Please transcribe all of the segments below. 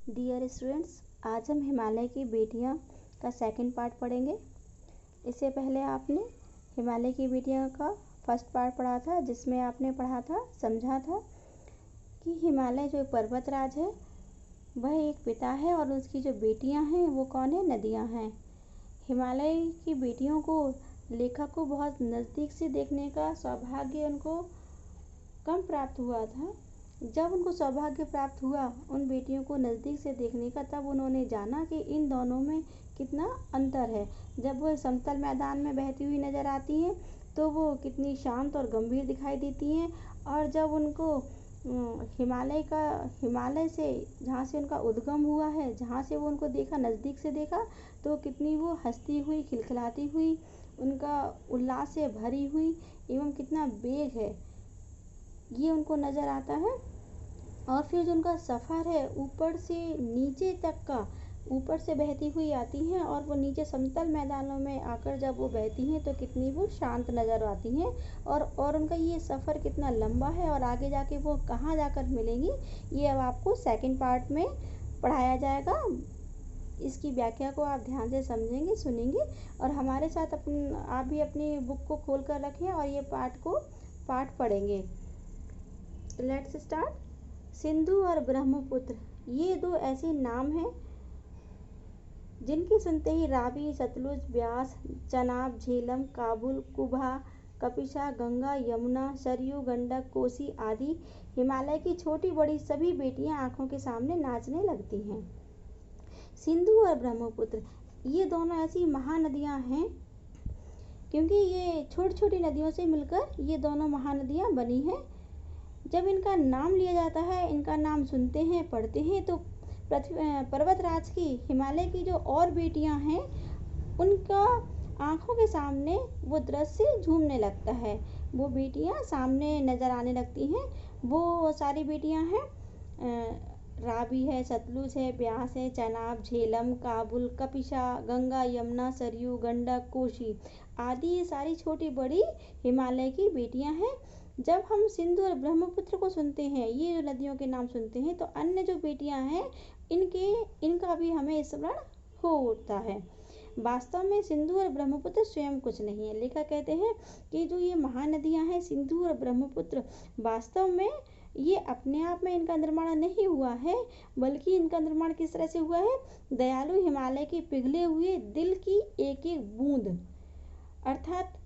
Dear students, आज हम हिमालय की बेटियां का सेकंड पार्ट पढ़ेंगे। इससे पहले आपने हिमालय की बेटियां का फर्स्ट पार्ट पढ़ा था, जिसमें आपने पढ़ा था, समझा था कि हिमालय जो पर्वतराज है वह एक पिता है और उसकी जो बेटियां हैं वो कौन है, नदियां हैं। हिमालय की बेटियों को लेखक को बहुत नज़दीक से देखने का सौभाग्य उनको कम प्राप्त हुआ था। जब उनको सौभाग्य प्राप्त हुआ उन बेटियों को नज़दीक से देखने का, तब उन्होंने जाना कि इन दोनों में कितना अंतर है। जब वो समतल मैदान में बहती हुई नज़र आती हैं तो वो कितनी शांत और गंभीर दिखाई देती हैं, और जब उनको हिमालय से जहाँ से उनका उद्गम हुआ है, जहाँ से वो उनको देखा, नज़दीक से देखा, तो कितनी वो हंसती हुई, खिलखिलाती हुई, उनका उल्लास से भरी हुई एवं कितना वेग है ये उनको नज़र आता है। और फिर जो उनका सफ़र है ऊपर से नीचे तक का, ऊपर से बहती हुई आती हैं और वो नीचे समतल मैदानों में आकर जब वो बहती हैं तो कितनी वो शांत नज़र आती हैं, और उनका ये सफ़र कितना लंबा है और आगे जाके वो कहाँ जाकर मिलेंगी, ये अब आपको सेकंड पार्ट में पढ़ाया जाएगा। इसकी व्याख्या को आप ध्यान से समझेंगे, सुनेंगे, और हमारे साथ आप भी अपनी बुक को खोल कर रखें और ये पाठ पढ़ेंगे। Let's start. सिंधु और ब्रह्मपुत्र, ये दो ऐसे नाम हैं जिनके सुनते ही रावी, सतलुज, ब्यास, चनाब, झेलम, काबुल, कुभा, कपिशा, गंगा, यमुना, सरयू, गंडक, कोसी आदि हिमालय की छोटी बड़ी सभी बेटियां आंखों के सामने नाचने लगती हैं। सिंधु और ब्रह्मपुत्र ये दोनों ऐसी महानदियां हैं क्योंकि ये छोटी छोटी नदियों से मिलकर ये दोनों महानदियां बनी हैं। जब इनका नाम लिया जाता है, इनका नाम सुनते हैं, पढ़ते हैं, तो पर्वतराज की, हिमालय की जो और बेटियां हैं उनका आंखों के सामने वो दृश्य झूमने लगता है। वो बेटियां सामने नज़र आने लगती हैं। वो सारी बेटियां हैं, रावी है, सतलुज है, ब्यास है, चनाब, झेलम, काबुल, कपिशा, गंगा, यमुना, सरयू, गंडक, कोसी आदि ये सारी छोटी बड़ी हिमालय की बेटियां हैं। जब हम सिंधु और ब्रह्मपुत्र को सुनते हैं, ये जो नदियों के नाम सुनते हैं, तो अन्य जो बेटियां हैं इनका भी हमें स्मरण हो उठता है। वास्तव में सिंधु और ब्रह्मपुत्र स्वयं कुछ नहीं है। लेखक कहते हैं कि जो ये महानदियां हैं सिंधु और ब्रह्मपुत्र, वास्तव में ये अपने आप में इनका निर्माण नहीं हुआ है, बल्कि इनका निर्माण किस तरह से हुआ है, दयालु हिमालय के पिघले हुए दिल की एक एक बूंद, अर्थात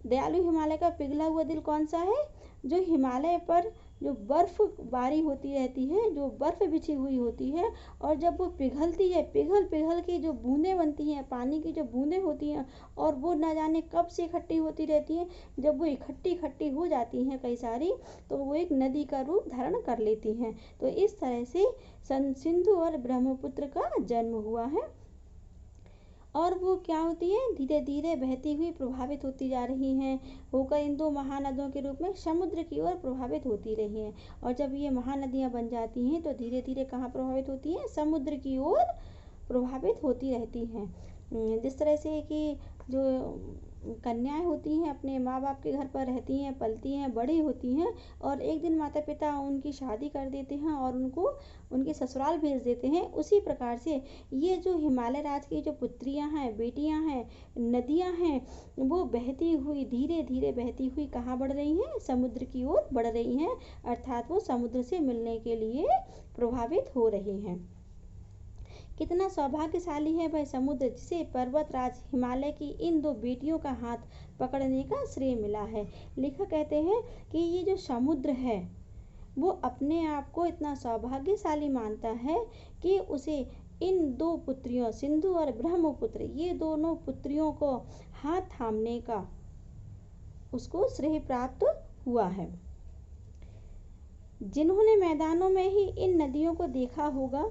दयालु हिमालय का पिघला हुआ दिल कौन सा है, जो हिमालय पर जो बर्फबारी होती रहती है, जो बर्फ बिछी हुई होती है, और जब वो पिघलती है, पिघल के जो बूंदें बनती हैं, पानी की जो बूंदें होती हैं, और वो न जाने कब से इकट्ठी होती रहती हैं, जब वो इकट्ठी हो जाती हैं कई सारी, तो वो एक नदी का रूप धारण कर लेती हैं। तो इस तरह से सिंधु और ब्रह्मपुत्र का जन्म हुआ है, और वो क्या होती है, धीरे धीरे बहती हुई प्रभावित होती जा रही हैं, होकर इन दो महानदियों के रूप में समुद्र की ओर प्रभावित होती रही हैं। और जब ये महानदियाँ बन जाती हैं तो धीरे धीरे कहाँ प्रभावित होती हैं, समुद्र की ओर प्रभावित होती रहती हैं। जिस तरह से कि जो कन्याएं होती हैं अपने माँ बाप के घर पर रहती हैं, पलती हैं, बड़ी होती हैं, और एक दिन माता पिता उनकी शादी कर देते हैं और उनको उनके ससुराल भेज देते हैं। उसी प्रकार से ये जो हिमालय राज की जो पुत्रियां हैं, बेटियां हैं, नदियां हैं, वो बहती हुई, धीरे धीरे बहती हुई कहाँ बढ़ रही हैं, समुद्र की ओर बढ़ रही हैं, अर्थात वो समुद्र से मिलने के लिए प्रभावित हो रही हैं। कितना सौभाग्यशाली है वह समुद्र जिसे पर्वतराज हिमालय की इन दो बेटियों का हाथ पकड़ने का श्रेय मिला है। लेखक कहते हैं कि ये जो समुद्र है वो अपने आप को इतना सौभाग्यशाली मानता है कि उसे इन दो पुत्रियों, सिंधु और ब्रह्मपुत्र, ये दोनों पुत्रियों को हाथ थामने का उसको श्रेय प्राप्त हुआ है। जिन्होंने मैदानों में ही इन नदियों को देखा होगा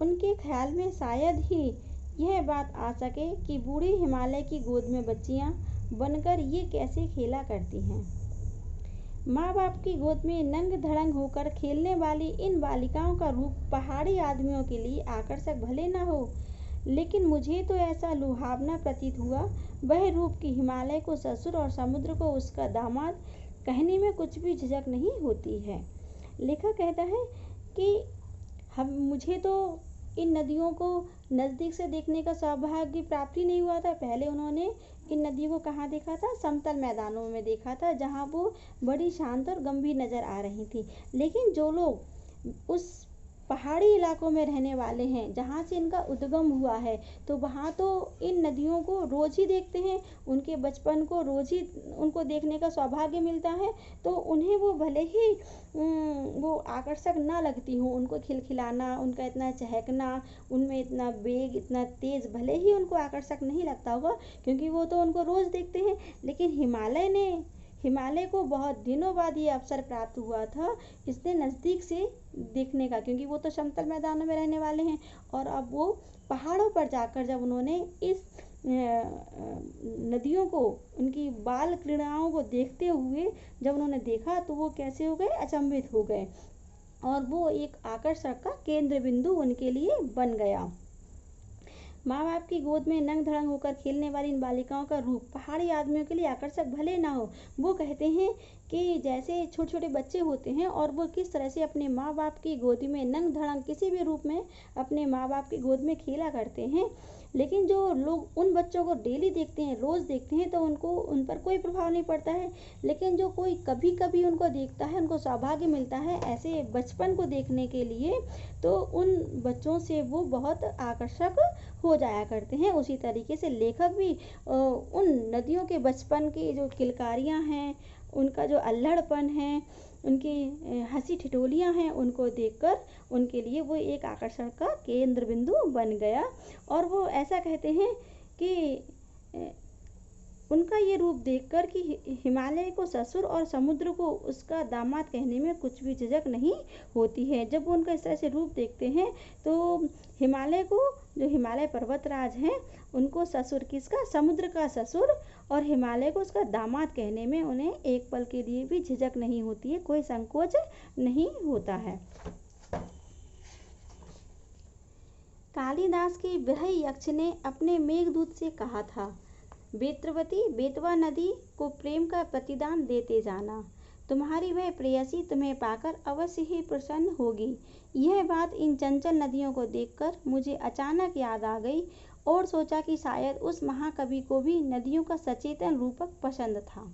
उनके ख्याल में शायद ही यह बात आ सके कि बूढ़ी हिमालय की गोद में बच्चियां बनकर ये कैसे खेला करती हैं। माँ बाप की गोद में नंग धड़ंग होकर खेलने वाली इन बालिकाओं का रूप पहाड़ी आदमियों के लिए आकर्षक भले न हो, लेकिन मुझे तो ऐसा लुभावना प्रतीत हुआ, वह रूप कि हिमालय को ससुर और समुद्र को उसका दामाद कहने में कुछ भी झिझक नहीं होती है। लेखक कहता है कि हम मुझे तो इन नदियों को नज़दीक से देखने का सौभाग्य प्राप्त ही नहीं हुआ था। पहले उन्होंने इन नदियों को कहाँ देखा था? समतल मैदानों में देखा था, जहाँ वो बड़ी शांत और गंभीर नज़र आ रही थी। लेकिन जो लोग उस पहाड़ी इलाकों में रहने वाले हैं, जहाँ से इनका उद्गम हुआ है, तो वहाँ तो इन नदियों को रोज़ ही देखते हैं, उनके बचपन को रोज़ ही उनको देखने का सौभाग्य मिलता है। तो उन्हें वो भले ही वो आकर्षक ना लगती हो, उनको खिलखिलाना, उनका इतना चहकना, उनमें इतना वेग, इतना तेज़ भले ही उनको आकर्षक नहीं लगता होगा, क्योंकि वो तो उनको रोज़ देखते हैं। लेकिन हिमालय को बहुत दिनों बाद ये अवसर प्राप्त हुआ था इसने नज़दीक से देखने का, क्योंकि वो तो समतल मैदानों में रहने वाले हैं। और अब वो पहाड़ों पर जाकर जब उन्होंने इस नदियों को, उनकी बाल क्रीड़ाओं को देखते हुए जब उन्होंने देखा, तो वो कैसे हो गए? अचंभित हो गए, और वो एक आकर्षण का केंद्र बिंदु उनके लिए बन गया। माँ बाप की गोद में नंग धड़ंग होकर खेलने वाली इन बालिकाओं का रूप पहाड़ी आदमियों के लिए आकर्षक भले ना हो, वो कहते हैं कि जैसे छोटे छोटे बच्चे होते हैं और वो किस तरह से अपने माँ बाप की गोदी में नंग धड़ंग किसी भी रूप में अपने माँ बाप की गोद में खेला करते हैं। लेकिन जो लोग उन बच्चों को डेली देखते हैं, रोज़ देखते हैं, तो उनको उन पर कोई प्रभाव नहीं पड़ता है। लेकिन जो कोई कभी कभी उनको देखता है, उनको सौभाग्य मिलता है ऐसे बचपन को देखने के लिए, तो उन बच्चों से वो बहुत आकर्षक हो जाया करते हैं। उसी तरीके से लेखक भी उन नदियों के बचपन की जो किलकारियाँ हैं, उनका जो अल्हड़पन है, उनकी हंसी ठिठोलियाँ हैं, उनको देखकर उनके लिए वो एक आकर्षण का केंद्र बिंदु बन गया। और वो ऐसा कहते हैं कि उनका ये रूप देखकर कि हिमालय को ससुर और समुद्र को उसका दामाद कहने में कुछ भी झिझक नहीं होती है। जब वो उनका इस तरह से रूप देखते हैं, तो हिमालय को, जो हिमालय पर्वतराज हैं, उनको ससुर किसका? समुद्र का ससुर, और हिमालय को उसका दामाद कहने में उन्हें एक पल के लिए भी झिझक नहीं होती है, कोई संकोच नहीं होता है। कालिदास की विरह यक्ष ने अपने मेघदूत से कहा था, बेत्रवती, बेतवा नदी को प्रेम का प्रतिदान देते जाना। तुम्हारी वह प्रेयसी तुम्हें पाकर अवश्य ही प्रसन्न होगी। यह बात इन चंचल नदियों को देखकर मुझे अचानक याद आ गई और सोचा कि शायद उस महाकवि को भी नदियों का सचेतन रूपक पसंद था।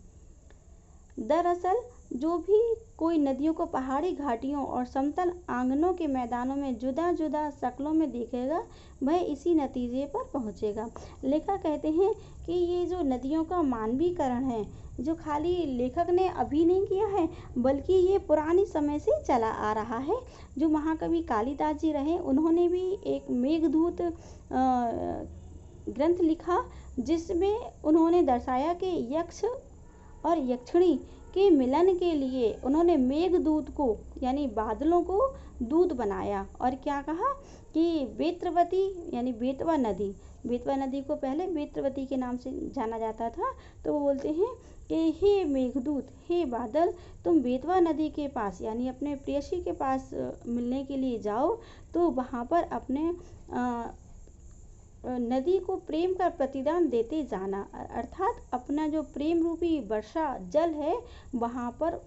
दरअसल जो भी कोई नदियों को पहाड़ी घाटियों और समतल आंगनों के मैदानों में जुदा जुदा शक्लों में देखेगा, वह इसी नतीजे पर पहुंचेगा। लेखक कहते हैं कि ये जो नदियों का मानवीकरण है, जो खाली लेखक ने अभी नहीं किया है, बल्कि ये पुरानी समय से चला आ रहा है। जो महाकवि कालिदास जी रहे, उन्होंने भी एक मेघदूत ग्रंथ लिखा, जिसमें उन्होंने दर्शाया कि यक्ष और यक्षिणी के मिलन के लिए उन्होंने मेघदूत को, यानी बादलों को दूत बनाया। और क्या कहा कि बेत्रवती, यानी बेतवा नदी को पहले बेत्रवती के नाम से जाना जाता था। तो वो बोलते हैं कि हे मेघदूत, हे बादल, तुम बेतवा नदी के पास, यानी अपने प्रेयसी के पास मिलने के लिए जाओ, तो वहाँ पर अपने नदी को प्रेम का प्रतिदान देते जाना, अर्थात अपना जो प्रेम रूपी वर्षा जल है, वहाँ पर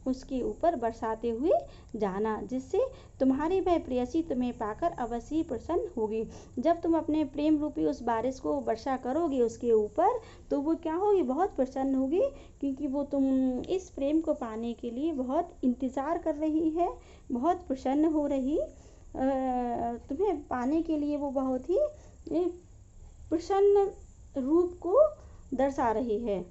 उसके ऊपर बरसाते हुए जाना, जिससे तुम्हारी वह प्रेयसी तुम्हें पाकर अवश्य ही प्रसन्न होगी। जब तुम अपने प्रेम रूपी उस बारिश को वर्षा करोगे उसके ऊपर, तो वो क्या होगी? बहुत प्रसन्न होगी, क्योंकि वो तुम इस प्रेम को पाने के लिए बहुत इंतज़ार कर रही है, बहुत प्रसन्न हो रही, तुम्हें पाने के लिए वो बहुत ही प्रसन्न रूप को दर्शा रही है।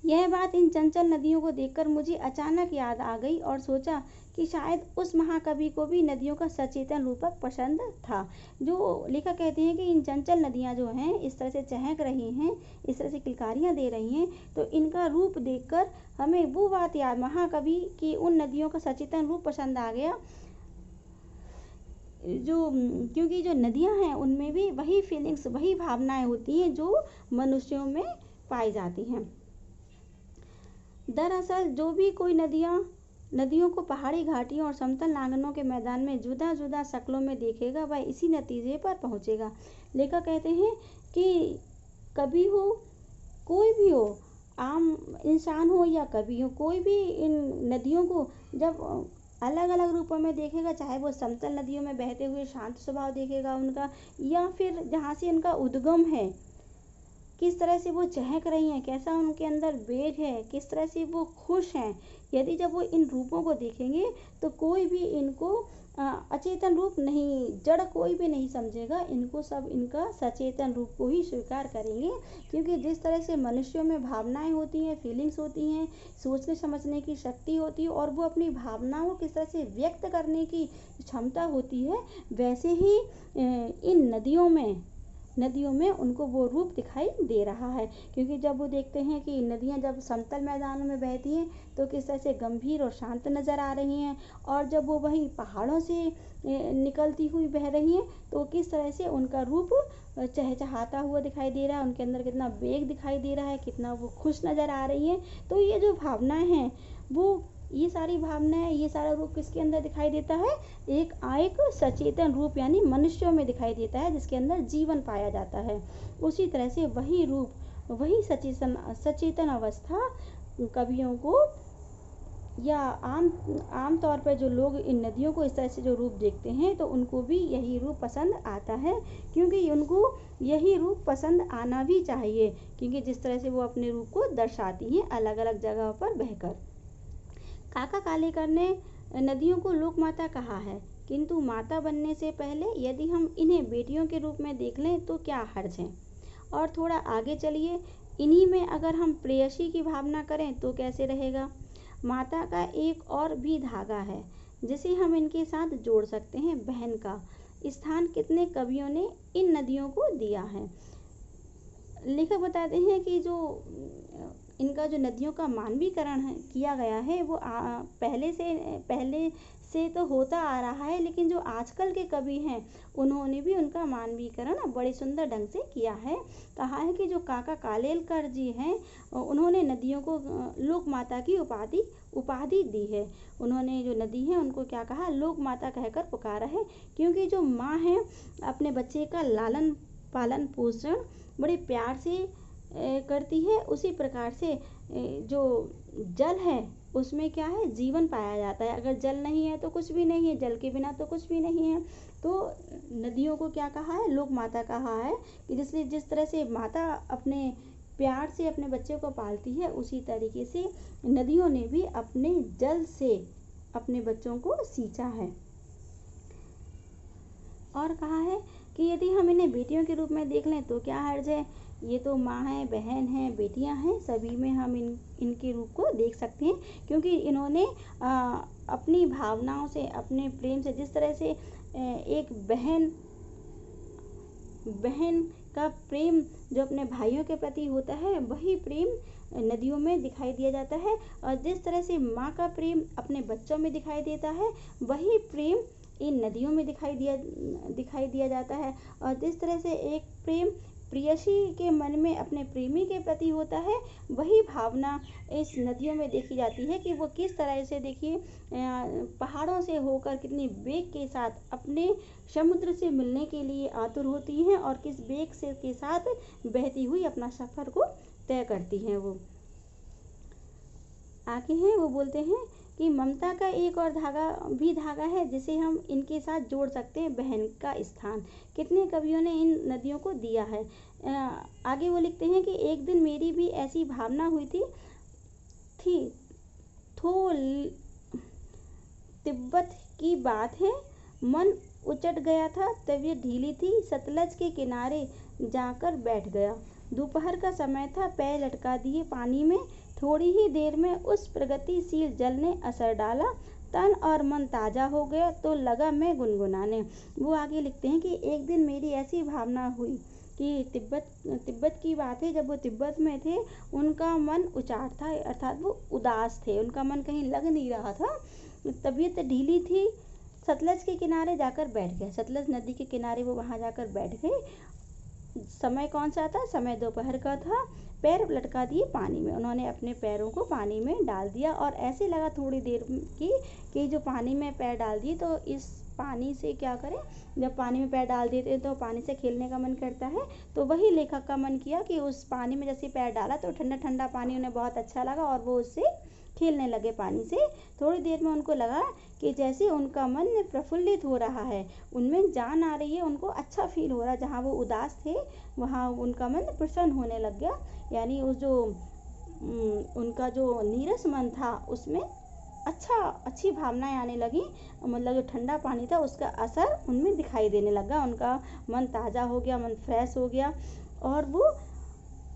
यह बात इन चंचल नदियों को देखकर मुझे अचानक याद आ गई और सोचा कि शायद उस महाकवि को भी नदियों का सचेतन रूपक पसंद था। जो लेखक कहते हैं कि इन चंचल नदियाँ जो हैं, इस तरह से चहक रही हैं, इस तरह से किलकारियाँ दे रही हैं, तो इनका रूप देखकर हमें वो बात याद, महाकवि की उन नदियों का सचेतन रूप पसंद आ गया, क्योंकि जो नदियाँ हैं उनमें भी वही फीलिंग्स, वही भावनाएं होती हैं जो मनुष्यों में पाई जाती हैं। दरअसल जो भी कोई नदियों को पहाड़ी घाटियों और समतल आंगनों के मैदान में जुदा जुदा शक्लों में देखेगा, वह इसी नतीजे पर पहुंचेगा। लेखक कहते हैं कि कभी हो, कोई भी हो, आम इंसान हो या कभी हो, कोई भी इन नदियों को जब अलग अलग रूपों में देखेगा, चाहे वो समतल नदियों में बहते हुए शांत स्वभाव देखेगा उनका, या फिर जहाँ से उनका उद्गम है, किस तरह से वो चहक रही हैं, कैसा उनके अंदर वेग है, किस तरह से वो खुश हैं। यदि जब वो इन रूपों को देखेंगे तो कोई भी इनको अचेतन रूप नहीं, जड़ कोई भी नहीं समझेगा, इनको सब इनका सचेतन रूप को ही स्वीकार करेंगे। क्योंकि जिस तरह से मनुष्यों में भावनाएं होती हैं, फीलिंग्स होती हैं, सोचने समझने की शक्ति होती है, और वो अपनी भावनाओं को किस तरह से व्यक्त करने की क्षमता होती है, वैसे ही इन नदियों में उनको वो रूप दिखाई दे रहा है। क्योंकि जब वो देखते हैं कि नदियाँ जब समतल मैदानों में बहती हैं तो किस तरह से गंभीर और शांत नज़र आ रही हैं, और जब वो वहीं पहाड़ों से निकलती हुई बह रही हैं तो किस तरह से उनका रूप चहचहाता हुआ दिखाई दे रहा है, उनके अंदर कितना वेग दिखाई दे रहा है, कितना वो खुश नज़र आ रही हैं। तो ये जो भावनाएं हैं, वो ये सारी भावनाएं, ये सारा रूप किसके अंदर दिखाई देता है? एक सचेतन रूप यानी मनुष्यों में दिखाई देता है, जिसके अंदर जीवन पाया जाता है। उसी तरह से वही रूप, वही सचेतन अवस्था कवियों को, या आम तौर पर जो लोग इन नदियों को इस तरह से जो रूप देखते हैं तो उनको भी यही रूप पसंद आता है, क्योंकि उनको यही रूप पसंद आना भी चाहिए। क्योंकि जिस तरह से वो अपने रूप को दर्शाती हैं अलग अलग जगहों पर बहकर। काका कालेकर ने नदियों को लोक माता कहा है, किंतु माता बनने से पहले यदि हम इन्हें बेटियों के रूप में देख लें तो क्या हर्ज है। और थोड़ा आगे चलिए, इन्हीं में अगर हम प्रेयसी की भावना करें तो कैसे रहेगा। माता का एक और भी धागा है जिसे हम इनके साथ जोड़ सकते हैं, बहन का स्थान कितने कवियों ने इन नदियों को दिया है। लेखक बताते हैं कि जो इनका जो नदियों का मानवीकरण है किया गया है, वो पहले से तो होता आ रहा है, लेकिन जो आजकल के कवि हैं उन्होंने भी उनका मानवीकरण बड़े सुंदर ढंग से किया है। कहा है कि जो काका कालेलकर जी हैं उन्होंने नदियों को लोक माता की उपाधि दी है। उन्होंने जो नदी है उनको क्या कहा? लोक माता कहकर पुकारा है। क्योंकि जो माँ है अपने बच्चे का लालन पालन पोषण बड़े प्यार से करती है, उसी प्रकार से जो जल है उसमें क्या है? जीवन पाया जाता है। अगर जल नहीं है तो कुछ भी नहीं है, जल के बिना तो कुछ भी नहीं है। तो नदियों को क्या कहा है? लोक माता कहा है कि जिस तरह से माता अपने प्यार से अपने बच्चे को पालती है, उसी तरीके से नदियों ने भी अपने जल से अपने बच्चों को सींचा है। और कहा है कि यदि हम इन्हें बेटियों के रूप में देख लें तो क्या हर्ज है। ये तो माँ है, बहन है, बेटियां हैं, सभी में हम इनके रूप को देख सकते हैं। क्योंकि इन्होंने अपनी भावनाओं से, अपने प्रेम से, जिस तरह से एक बहन का प्रेम जो अपने भाइयों के प्रति होता है, वही प्रेम नदियों में दिखाई दिया जाता है। और जिस तरह से माँ का प्रेम अपने बच्चों में दिखाई देता है, वही प्रेम इन नदियों में दिखाई दिया जाता है। और जिस तरह से एक प्रेम प्रेयसी के मन में अपने प्रेमी के प्रति होता है, वही भावना इस नदियों में देखी जाती है कि वो किस तरह से, देखिए, पहाड़ों से होकर कितनी वेग के साथ अपने समुद्र से मिलने के लिए आतुर होती हैं, और किस वेग से के साथ बहती हुई अपना सफ़र को तय करती हैं। वो आगे हैं, वो बोलते हैं कि ममता का एक और धागा है जिसे हम इनके साथ जोड़ सकते हैं, बहन का स्थान कितने कवियों ने इन नदियों को दिया है। आगे वो लिखते हैं कि एक दिन मेरी भी ऐसी भावना हुई थी तो तिब्बत की बात है, मन उचट गया था, तबीयत ढीली थी, सतलज के किनारे जाकर बैठ गया। दोपहर का समय था, पैर लटका दिए पानी में, थोड़ी ही देर में उस प्रगतिशील जल ने असर डाला, तन और मन ताज़ा हो गया तो लगा मैं गुनगुनाने। वो आगे लिखते हैं कि एक दिन मेरी ऐसी भावना हुई कि तिब्बत की बात है, जब वो तिब्बत में थे उनका मन उचाट था, अर्थात वो उदास थे, उनका मन कहीं लग नहीं रहा था, तबीयत ढीली थी, सतलज के किनारे जाकर बैठ गए। सतलज नदी के किनारे वो वहाँ जाकर बैठ गए। समय कौन सा था? समय दोपहर का था। पैर लटका दिए पानी में, उन्होंने अपने पैरों को पानी में डाल दिया, और ऐसे लगा थोड़ी देर कि जो पानी में पैर डाल दिए, तो इस पानी से क्या करें, जब पानी में पैर डाल देते हैं तो पानी से खेलने का मन करता है। तो वही लेखक का मन किया कि उस पानी में जैसे पैर डाला तो ठंडा ठंडा पानी उन्हें बहुत अच्छा लगा, और वो उससे खेलने लगे पानी से। थोड़ी देर में उनको लगा कि जैसे उनका मन प्रफुल्लित हो रहा है, उनमें जान आ रही है, उनको अच्छा फील हो रहा है। जहाँ वो उदास थे वहाँ उनका मन प्रसन्न होने लग गया, यानी उस जो उनका जो नीरस मन था उसमें अच्छी भावनाएं आने लगी। मतलब जो ठंडा पानी था उसका असर उनमें दिखाई देने लगा, उनका मन ताज़ा हो गया, मन फ्रेश हो गया, और वो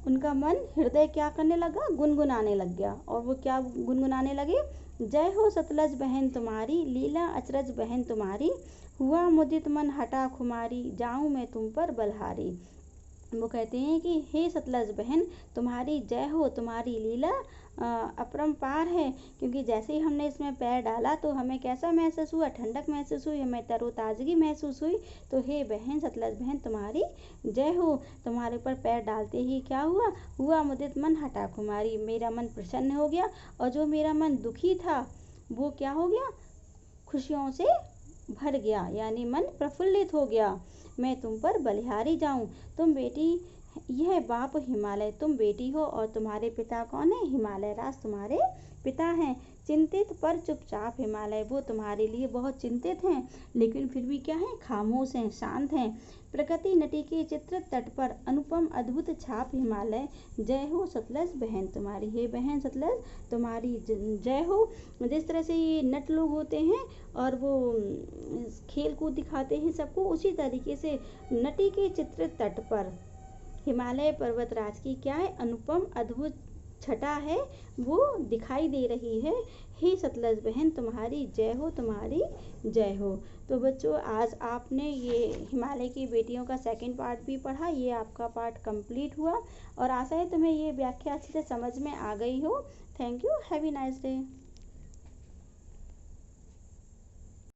उनका मन हृदय क्या करने लगा, गुनगुनाने लग गया। और वो क्या गुनगुनाने लगे, जय हो सतलज बहन तुम्हारी, लीला अचरज बहन तुम्हारी, हुआ मुदित मन हटा खुमारी, जाऊं मैं तुम पर बलहारी। वो कहते हैं कि हे सतलज बहन, तुम्हारी जय हो, तुम्हारी लीला अपरंपार है। क्योंकि जैसे ही हमने इसमें पैर डाला तो हमें कैसा महसूस हुआ, ठंडक महसूस हुई, हमें तरोताज़गी महसूस हुई। तो हे बहन, सतलज बहन तुम्हारी जय हो। तुम्हारे ऊपर पैर डालते ही क्या हुआ, हुआ मुदित मन हटा खुमारी, मेरा मन प्रसन्न हो गया, और जो मेरा मन दुखी था वो क्या हो गया, खुशियों से भर गया, यानी मन प्रफुल्लित हो गया। मैं तुम पर बलिहारी जाऊं। तुम बेटी, यह बाप हिमालय, तुम बेटी हो, और तुम्हारे पिता कौन है, हिमालय राज तुम्हारे पिता हैं। चिंतित पर चुपचाप हिमालय, वो तुम्हारे लिए बहुत चिंतित हैं, लेकिन फिर भी क्या है, खामोश हैं, शांत हैं। प्रकृति नटी के चित्र तट पर अनुपम अद्भुत छाप हिमालय, जय हो सतलज बहन तुम्हारी। हे बहन सतलज तुम्हारी जय हो। जिस तरह से ये नट लोग होते हैं और वो खेल कूद दिखाते हैं सबको, उसी तरीके से नटी के चित्र तट पर हिमालय पर्वतराज की क्या है, अनुपम अद्भुत छटा है, वो दिखाई दे रही है। हे सतलज बहन तुम्हारी जय हो, तुम्हारी जय हो। तो बच्चों, आज आपने ये हिमालय की बेटियों का सेकंड पार्ट भी पढ़ा, ये आपका पार्ट कंप्लीट हुआ, और आशा है तुम्हें ये व्याख्या अच्छे से समझ में आ गई हो। Thank you, have a nice day.